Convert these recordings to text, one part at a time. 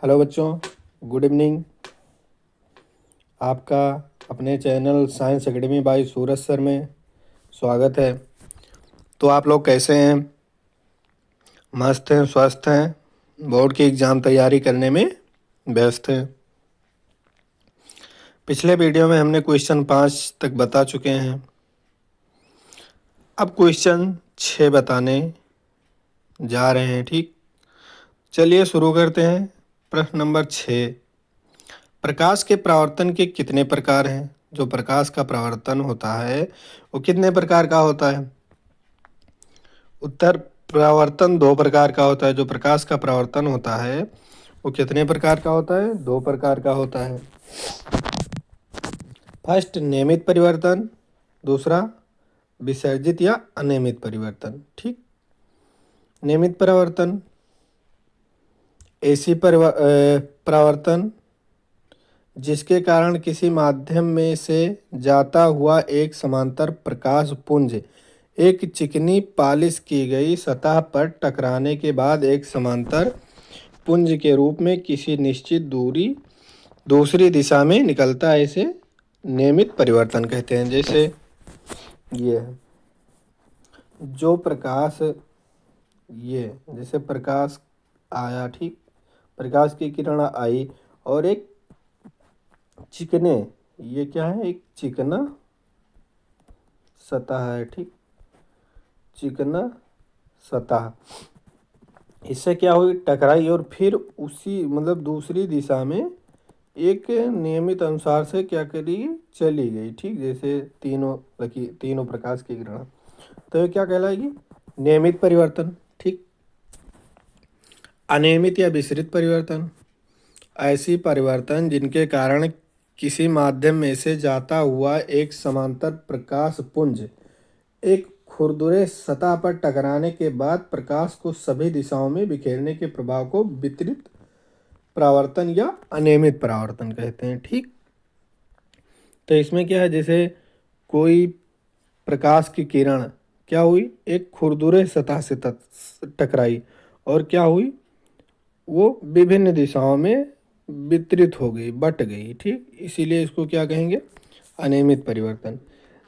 Hello बच्चों, good evening. आपका अपने चैनल साइंस एकेडमी बाय सूरज सर में स्वागत है। तो आप लोग कैसे हैं? मस्त हैं, स्वस्थ हैं, बोर्ड की एग्ज़ाम तैयारी करने में व्यस्त हैं। पिछले वीडियो में हमने क्वेश्चन 5 तक बता चुके हैं। अब क्वेश्चन 6 बताने जा रहे हैं। ठीक, चलिए शुरू करते हैं। प्रश्न नंबर 6, प्रकाश के परावर्तन के कितने प्रकार हैं? जो प्रकाश का परावर्तन होता है वो कितने प्रकार का होता है? उत्तर, परावर्तन 2 प्रकार का होता है। जो प्रकाश का परावर्तन होता है वो कितने प्रकार का होता है? 2 प्रकार का होता है। फर्स्ट, नियमित परिवर्तन, दूसरा विसर्जित या अनियमित परिवर्तन। ठीक, नियमित परावर्तन ऐसी परावर्तन जिसके कारण किसी माध्यम में से जाता हुआ एक समांतर प्रकाश पुंज एक चिकनी पालिश की गई सतह पर टकराने के बाद एक समांतर पुंज के रूप में किसी निश्चित दूसरी दिशा में निकलता है। इसे नियमित परिवर्तन कहते हैं। जैसे ये है, जो प्रकाश जैसे प्रकाश आया, ठीक, प्रकाश की किरण आई और एक चिकने, ये क्या है, एक चिकना सतह है। ठीक, चिकना सतह, इससे क्या हुई, टकराई और फिर उसी मतलब दूसरी दिशा में एक नियमित अनुसार से क्या करी, चली गई। ठीक, जैसे तीनों प्रकाश की किरण, तो ये क्या कहलाएगी, नियमित परिवर्तन। ठीक, अनियमित या विसरित परिवर्तन ऐसी परिवर्तन जिनके कारण किसी माध्यम में से जाता हुआ एक समांतर प्रकाश पुंज एक खुरदुरे सतह पर टकराने के बाद प्रकाश को सभी दिशाओं में बिखेरने के प्रभाव को वितरित परावर्तन या अनियमित परावर्तन कहते हैं। ठीक, तो इसमें क्या है, जैसे कोई प्रकाश की किरण क्या हुई, एक खुरदुरे सतह से टकराई और क्या हुई, वो विभिन्न दिशाओं में वितरित हो गई, बट गई। ठीक, इसीलिए इसको क्या कहेंगे, अनियमित परिवर्तन।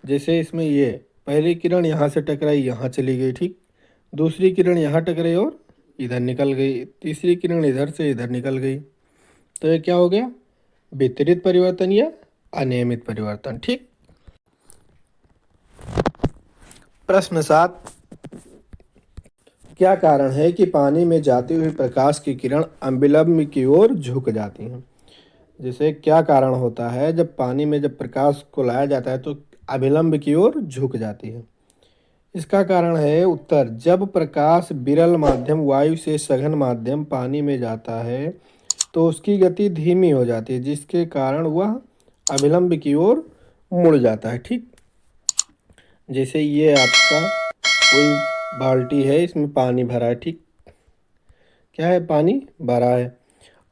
जैसे इसमें ये पहली किरण यहाँ से टकराई, यहाँ चली गई। ठीक, दूसरी किरण यहाँ टकराई और इधर निकल गई, तीसरी किरण इधर से इधर निकल गई। तो ये क्या हो गया, वितरित परिवर्तन या अनियमित परिवर्तन। ठीक, प्रश्न 7, क्या कारण है कि पानी में जाती हुई प्रकाश की किरण अविलंब की ओर झुक जाती हैं? जैसे क्या कारण होता है जब पानी में जब प्रकाश को लाया जाता है तो अविलंब की ओर झुक जाती है? इसका कारण है, उत्तर, जब प्रकाश विरल माध्यम वायु से सघन माध्यम पानी में जाता है तो उसकी गति धीमी हो जाती है, जिसके कारण वह अविलंब की ओर मुड़ जाता है। ठीक, जैसे ये आपका कोई बाल्टी है, इसमें पानी भरा है। ठीक, क्या है, पानी भरा है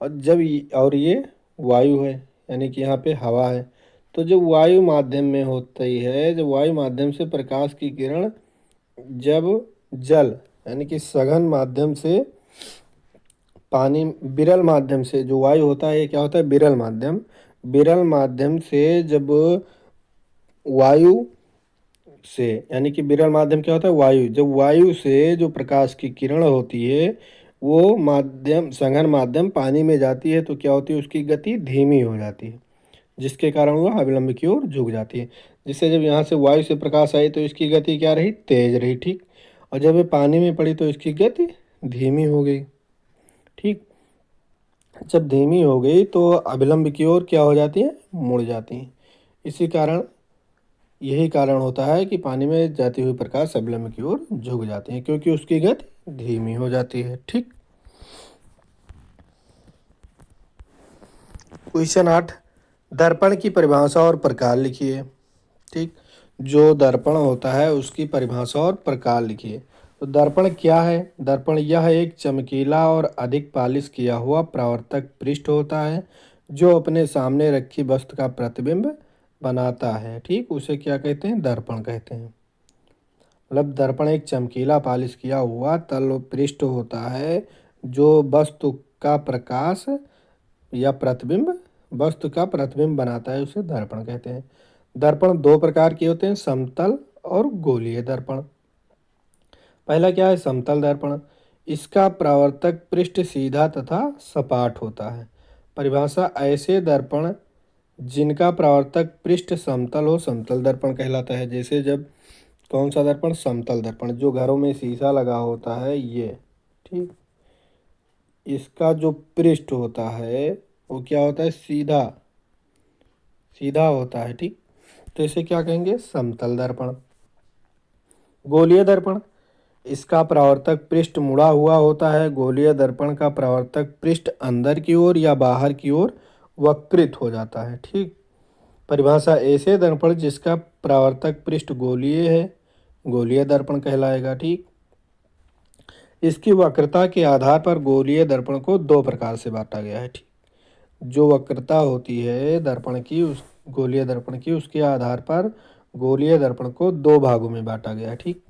और और ये वायु है, यानी कि यहाँ पे हवा है। तो जो वायु माध्यम में होती है, जब वायु माध्यम से प्रकाश की किरण जब जल यानी कि सघन माध्यम से पानी, विरल माध्यम से, जो वायु होता है ये क्या होता है, विरल माध्यम से जब वायु से, यानी कि विरल माध्यम क्या होता है, वायु, जब वायु से जो प्रकाश की किरण होती है वो माध्यम सघन माध्यम पानी में जाती है तो क्या होती है, उसकी गति धीमी हो जाती है, जिसके कारण वह अविलंब की ओर झुक जाती है। जिससे जब यहाँ से वायु से प्रकाश आई तो इसकी गति क्या रही, तेज रही। ठीक, और जब ये पानी में पड़ी तो इसकी गति धीमी हो गई। ठीक, जब धीमी हो गई तो अविलंब की ओर क्या हो जाती है, मुड़ जाती है। इसी कारण यही कारण होता है कि पानी में जाती हुई प्रकाश अविलंब की ओर झुक जाती है, क्योंकि उसकी गति धीमी हो जाती है। ठीक, क्वेश्चन 8, दर्पण की परिभाषा और प्रकार लिखिए। ठीक, जो दर्पण होता है उसकी परिभाषा और प्रकार लिखिए। तो दर्पण क्या है, दर्पण यह एक चमकीला और अधिक पालिश किया हुआ परावर्तक पृष्ठ होता है जो अपने सामने रखी वस्तु का प्रतिबिंब बनाता है। ठीक, उसे क्या कहते हैं, दर्पण कहते हैं। मतलब दर्पण एक चमकीला पालिश किया हुआ तल पृष्ठ होता है जो वस्तु का प्रकाश या प्रतिबिंब वस्तु का प्रतिबिंब बनाता है, उसे दर्पण कहते हैं। दर्पण दो प्रकार के होते हैं, समतल और गोलीय दर्पण। पहला क्या है, समतल दर्पण। इसका परावर्तक पृष्ठ सीधा तथा सपाट होता है। परिभाषा, ऐसे दर्पण जिनका परावर्तक पृष्ठ समतल हो समतल दर्पण कहलाता है। जैसे जब कौन सा दर्पण, समतल दर्पण, जो घरों में शीशा लगा होता है ये, ठीक, इसका जो पृष्ठ होता है वो क्या होता है, सीधा सीधा होता है, ठीक। तो इसे क्या कहेंगे, समतल दर्पण। गोलीय दर्पण, इसका परावर्तक पृष्ठ मुड़ा हुआ होता है। गोलीय दर्पण का परावर्तक पृष्ठ अंदर की ओर या बाहर की ओर वक्रित हो जाता है, ठीक। परिभाषा, ऐसे दर्पण जिसका परावर्तक पृष्ठ गोलीय है गोलीय दर्पण कहलाएगा, ठीक। इसकी वक्रता के आधार पर गोलीय दर्पण को दो प्रकार से बांटा गया है, ठीक। जो वक्रता होती है दर्पण की, उस गोलीय दर्पण की, उसके आधार पर गोलीय दर्पण को दो भागों में बांटा गया है, ठीक।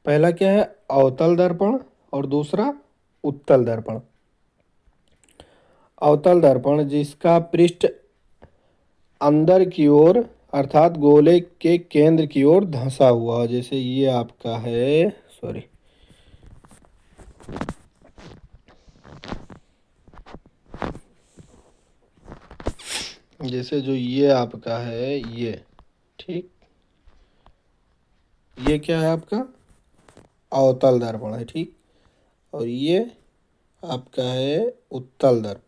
पहला क्या है, अवतल दर्पण, और दूसरा उत्तल दर्पण। अवतल दर्पण जिसका पृष्ठ अंदर की ओर अर्थात गोले के केंद्र की ओर धंसा हुआ हो। जैसे ये आपका है, सॉरी, जैसे जो ये आपका है ये, ठीक, ये क्या है आपका अवतल दर्पण है, ठीक। और ये आपका है उत्तल दर्पण।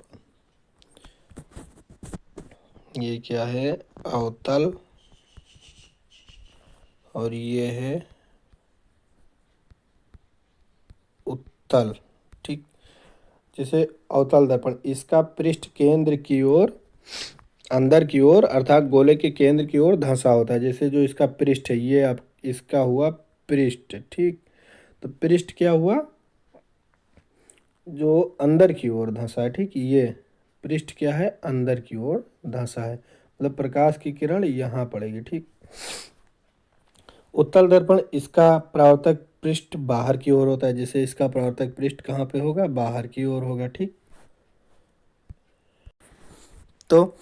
ये क्या है, अवतल, और ये है उत्तल, ठीक। जैसे अवतल दर्पण, इसका पृष्ठ केंद्र की ओर अंदर की ओर अर्थात गोले के केंद्र की ओर धंसा होता है। जैसे जो इसका पृष्ठ है ये आप इसका हुआ पृष्ठ, ठीक। तो पृष्ठ क्या हुआ, जो अंदर की ओर धंसा है, ठीक। ये पृष्ठ क्या है, अंदर की ओर धंसा है, मतलब प्रकाश की किरण यहाँ पड़ेगी, ठीक। उत्तल दर्पण, इसका परावर्तक पृष्ठ बाहर की ओर होता है। जैसे इसका परावर्तक पृष्ठ कहाँ पे होगा, बाहर की ओर होगा, ठीक। तो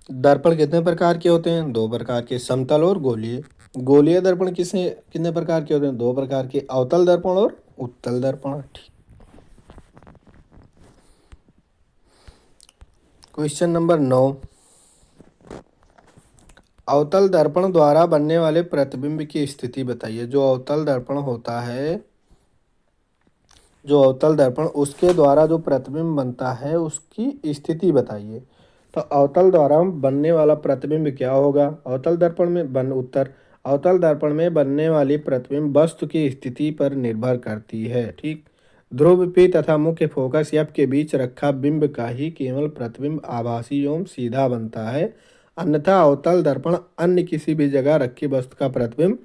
दर्पण कितने प्रकार के होते हैं, दो प्रकार के, समतल और गोलीय। गोलीय दर्पण किसे कितने प्रकार के होते हैं, दो प्रकार के, अवतल दर्पण और उत्तल दर्पण, ठीक। क्वेश्चन नंबर 9, अवतल दर्पण द्वारा बनने वाले प्रतिबिंब की स्थिति बताइए। जो अवतल दर्पण होता है, जो अवतल दर्पण, उसके द्वारा जो प्रतिबिंब बनता है उसकी स्थिति बताइए। तो अवतल द्वारा बनने वाला प्रतिबिंब क्या होगा, अवतल दर्पण में उत्तर, अवतल दर्पण में बनने वाली प्रतिबिंब वस्तु की स्थिति पर निर्भर करती है, ठीक। ध्रुव पी तथा मुख्य फोकस एफ के बीच रखा बिंब का ही केवल प्रतिबिंब आभासी एवं सीधा बनता है, अन्यथा अवतल दर्पण अन्य किसी भी जगह रखी वस्तु का प्रतिबिंब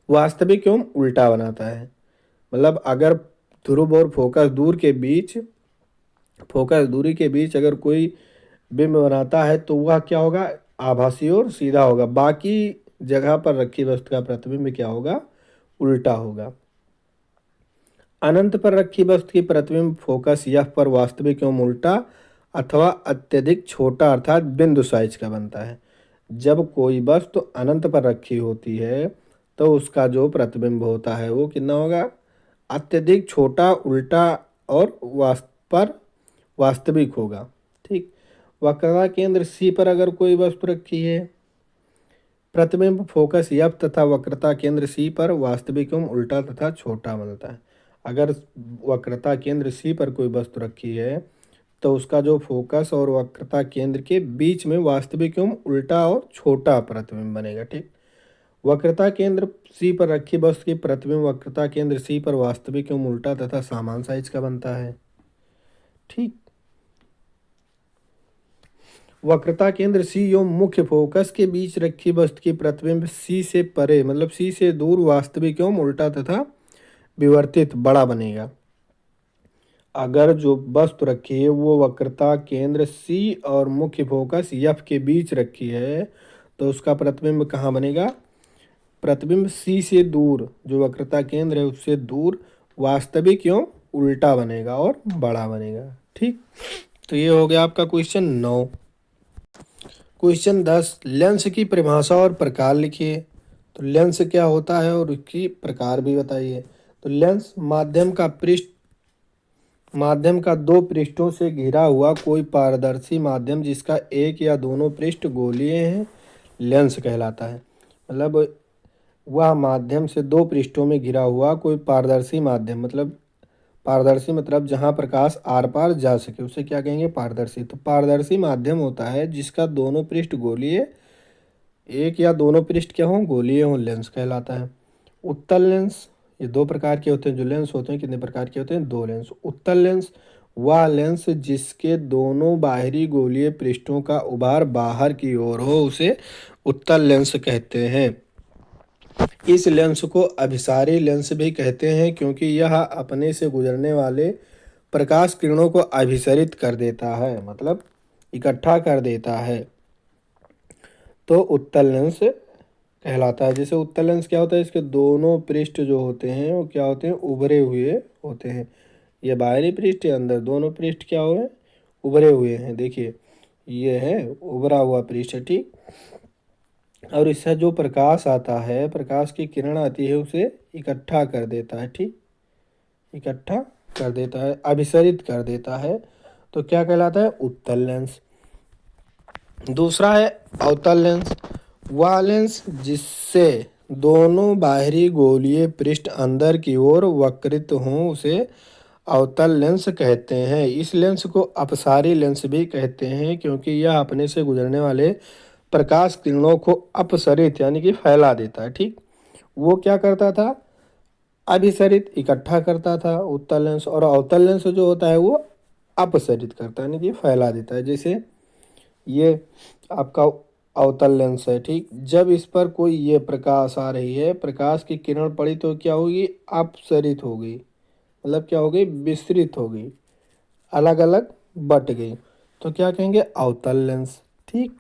वास्तविक एवं उल्टा बनाता है। मतलब अगर ध्रुव और फोकस दूरी के बीच अगर कोई बिंब बनाता है तो वह क्या होगा, आभासी और सीधा होगा। बाकी जगह पर रखी वस्तु का प्रतिबिंब क्या होगा, उल्टा होगा। अनंत पर रखी वस्तु की प्रतिबिंब फोकस एफ पर वास्तविक एवं उल्टा अथवा अत्यधिक छोटा अर्थात बिंदु साइज का बनता है। जब कोई वस्तु अनंत पर रखी होती है तो उसका जो प्रतिबिंब होता है वो कितना होगा, अत्यधिक छोटा, उल्टा और वास्तविक होगा, ठीक। वक्रता केंद्र सी पर अगर कोई वस्तु रखी है, प्रतिबिंब फोकस एफ तथा वक्रता केंद्र सी पर वास्तविक एवं उल्टा तथा छोटा बनता है। अगर वक्रता केंद्र सी पर कोई वस्तु रखी है तो उसका जो फोकस और वक्रता केंद्र के बीच में वास्तविक एवं उल्टा और छोटा प्रतिबिंब बनेगा, ठीक। वक्रता केंद्र सी पर रखी वस्तु की प्रतिबिंब वक्रता केंद्र सी पर वास्तविक एवं उल्टा तथा समान साइज का बनता है, ठीक। वक्रता केंद्र सी एवं मुख्य फोकस के बीच रखी वस्तु की प्रतिबिंब सी से परे मतलब सी से दूर वास्तविक एवं उल्टा तथा विवर्तित बड़ा बनेगा। अगर जो वस्तु रखी है वो वक्रता केंद्र सी और मुख्य फोकस एफ के बीच रखी है तो उसका प्रतिबिंब कहाँ बनेगा, प्रतिबिंब सी से दूर, जो वक्रता केंद्र है उससे दूर वास्तविक एवं उल्टा बनेगा और बड़ा बनेगा, ठीक। तो ये हो गया आपका क्वेश्चन 9। क्वेश्चन 10, लेंस की परिभाषा और प्रकार लिखिए। तो लेंस क्या होता है और उसकी प्रकार भी बताइए। तो लेंस माध्यम का दो पृष्ठों से घिरा हुआ कोई पारदर्शी माध्यम जिसका एक या दोनों पृष्ठ गोलीय हैं, लेंस कहलाता है। मतलब वह माध्यम से दो पृष्ठों में घिरा हुआ कोई पारदर्शी माध्यम, मतलब पारदर्शी मतलब जहाँ प्रकाश आर पार जा सके उसे क्या कहेंगे, पारदर्शी। तो पारदर्शी माध्यम होता है जिसका दोनों पृष्ठ गोलीय, एक या दोनों पृष्ठ क्या हों, गोलीय हों, लेंस कहलाता है। उत्तल लेंस, ये दो प्रकार के होते हैं जो लेंस होते हैं। कितने प्रकार के होते हैं, दो लेंस। उत्तल लेंस वह लेंस जिसके दोनों बाहरी गोलीय पृष्ठों का उभार बाहर की ओर हो उसे उत्तल लेंस कहते हैं। इस लेंस को अभिसारी लेंस भी कहते हैं क्योंकि यह अपने से गुजरने वाले प्रकाश किरणों को अभिसरित कर देता है, मतलब इकट्ठा कर देता है, तो उत्तल लेंस कहलाता है। जैसे उत्तल लेंस क्या होता है, इसके दोनों पृष्ठ जो होते हैं वो क्या होते हैं, उभरे हुए होते हैं। ये बाहरी पृष्ठ है, अंदर दोनों पृष्ठ क्या हुए, उभरे हुए हैं। देखिए ये है उभरा हुआ पृष्ठ, ठीक। और इससे जो प्रकाश आता है, प्रकाश की किरण आती है उसे इकट्ठा कर देता है, ठीक, इकट्ठा कर देता है, अभिसरित कर देता है, तो क्या कहलाता है, उत्तल लेंस। दूसरा है अवतल लेंस। वह लेंस जिससे दोनों बाहरी गोलीय पृष्ठ अंदर की ओर वक्रित हों उसे अवतल लेंस कहते हैं। इस लेंस को अपसारी लेंस भी कहते हैं क्योंकि यह अपने से गुजरने वाले प्रकाश किरणों को अपसरित यानी कि फैला देता है, ठीक। वो क्या करता था, अभिसरित इकट्ठा करता था उत्तल लेंस, और अवतल लेंस जो होता है वो अपसरित करता है यानी कि फैला देता है। जैसे ये आपका अवतल लेंस है, ठीक। जब इस पर कोई ये प्रकाश आ रही है, प्रकाश की किरण पड़ी तो क्या होगी, अपसरित हो गई, मतलब क्या हो गई, विस्तृत हो गई, अलग अलग बट गई, तो क्या कहेंगे, अवतल लेंस, ठीक।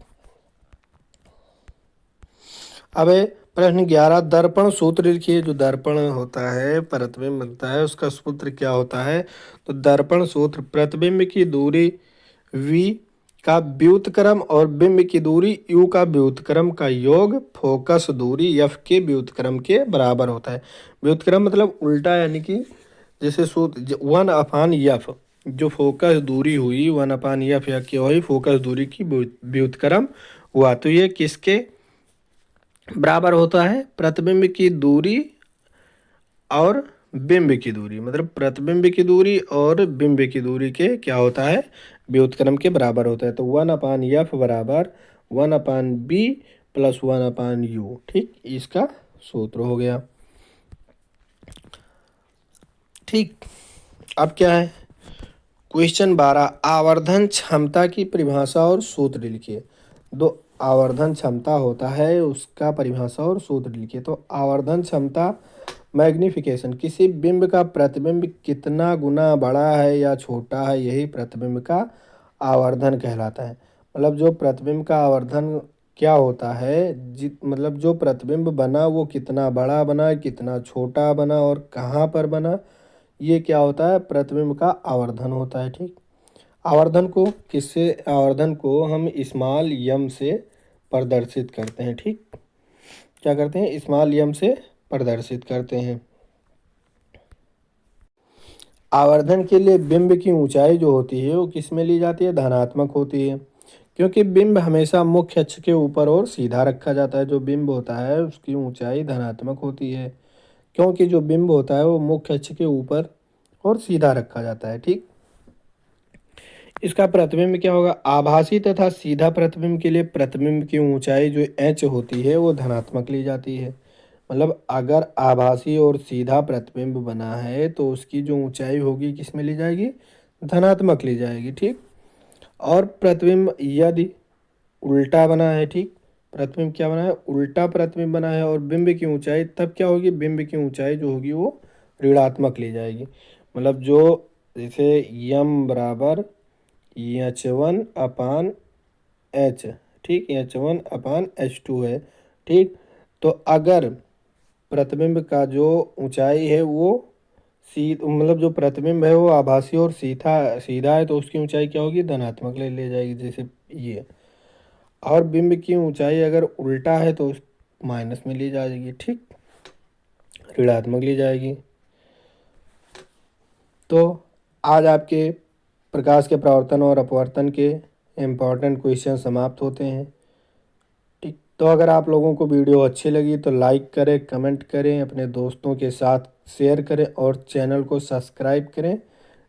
अब प्रश्न 11, दर्पण सूत्र लिखिए। जो दर्पण होता है, प्रतिबिंब बनता है, उसका सूत्र क्या होता है। तो दर्पण सूत्र, प्रतिबिंब की दूरी v का व्युत्क्रम और बिंब की दूरी u का व्युत्क्रम का योग फोकस दूरी f के व्युत्क्रम के बराबर होता है। व्युत्क्रम मतलब उल्टा, यानी कि जैसे सूत्र 1/f, जो फोकस दूरी हुई 1/f या क्या हुई, फोकस दूरी की व्युत्क्रम हुआ, तो ये किसके बराबर होता है, प्रतिबिंब की दूरी और बिंब की दूरी, मतलब प्रतिबिंब की दूरी और बिंब की दूरी के क्या होता है, व्युत्क्रम के बराबर होता है। तो 1/f बराबर 1/b प्लस 1/u, ठीक, इसका सूत्र हो गया, ठीक। अब क्या है, क्वेश्चन 12, आवर्धन क्षमता की परिभाषा और सूत्र लिखिए। दो आवर्धन क्षमता होता है उसका परिभाषा और सूत्र लिखिए। तो आवर्धन क्षमता मैग्निफिकेशन, किसी बिंब का प्रतिबिंब कितना गुना बड़ा है या छोटा है, यही प्रतिबिंब का आवर्धन कहलाता है। मतलब जो प्रतिबिंब का आवर्धन क्या होता है, मतलब जो प्रतिबिंब बना वो कितना बड़ा बना, कितना छोटा बना और कहाँ पर बना, ये क्या होता है, प्रतिबिंब का आवर्धन होता है, ठीक। आवर्धन को हम स्मॉल एम से प्रदर्शित करते हैं, ठीक। क्या करते हैं, स्मॉल एम से प्रदर्शित करते हैं। आवर्धन के लिए बिंब की ऊंचाई जो होती है वो किस में ली जाती है, धनात्मक होती है, क्योंकि बिंब हमेशा मुख्य अक्ष के ऊपर और सीधा रखा जाता है। जो बिंब होता है उसकी ऊंचाई धनात्मक होती है क्योंकि जो बिंब होता है वो मुख्य अक्ष के ऊपर और सीधा रखा जाता है, ठीक। इसका प्रतिबिंब क्या होगा, आभासी तथा सीधा प्रतिबिंब के लिए प्रतिबिंब की ऊंचाई जो h होती है वो धनात्मक ली जाती है। मतलब अगर आभासी और सीधा प्रतिबिंब बना है तो उसकी जो ऊंचाई होगी किस में ली जाएगी, धनात्मक ली जाएगी, ठीक। और प्रतिबिंब यदि उल्टा बना है, ठीक, प्रतिबिंब क्या बना है, उल्टा प्रतिबिंब बना है और बिंब की ऊंचाई तब क्या होगी, बिंब की ऊंचाई जो होगी वो ऋणात्मक ली जाएगी। मतलब जो जैसे यम बराबर h1/h, ठीक, h1/h2 है, ठीक। तो अगर प्रतिबिंब का जो ऊंचाई है वो मतलब जो प्रतिबिंब है वो आभासी और सीधा सीधा है तो उसकी ऊंचाई क्या होगी, धनात्मक ले जाएगी, जैसे ये। और बिंब की ऊंचाई अगर उल्टा है तो माइनस में ली जाएगी, ठीक, ऋणात्मक ली जाएगी। तो आज आपके प्रकाश के परावर्तन और अपवर्तन के इम्पॉर्टेंट क्वेश्चन समाप्त होते हैं, ठीक। तो अगर आप लोगों को वीडियो अच्छी लगी तो लाइक करें, कमेंट करें, अपने दोस्तों के साथ शेयर करें और चैनल को सब्सक्राइब करें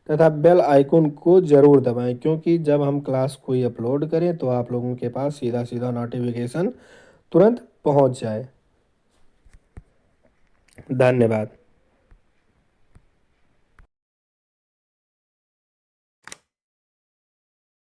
तथा बेल आइकन को ज़रूर दबाएं, क्योंकि जब हम क्लास कोई अपलोड करें तो आप लोगों के पास सीधा सीधा नोटिफिकेशन तुरंत पहुंच जाए। धन्यवाद।